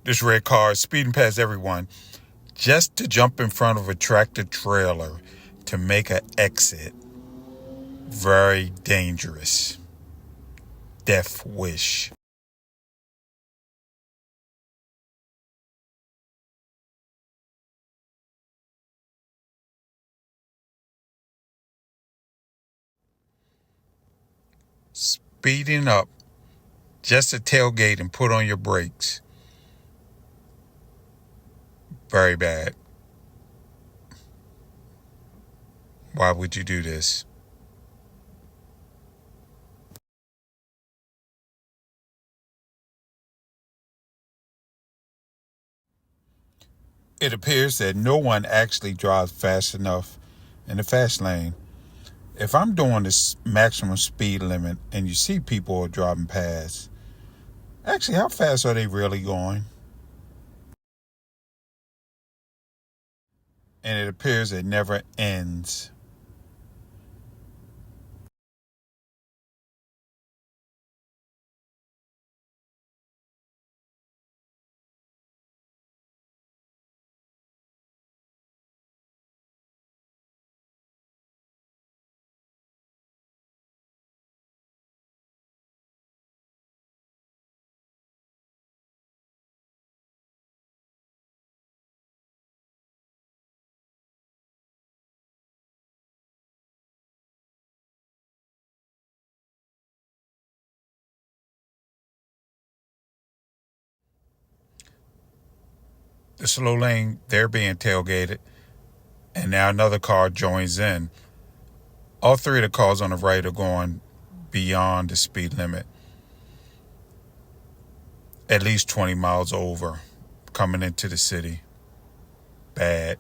This red car is speeding past everyone just to jump in front of a tractor trailer to make an exit. Very dangerous. Death wish. Speeding up just to tailgate and put on your brakes. Very bad. Why would you do this? It appears that no one actually drives fast enough in the fast lane. If I'm doing this maximum speed limit and you see people are driving past, actually, how fast are they really going? And it appears it never ends. The slow lane, they're being tailgated, and now another car joins in. All three of the cars on the right are going beyond the speed limit, at least 20 miles over, coming into the city. Bad.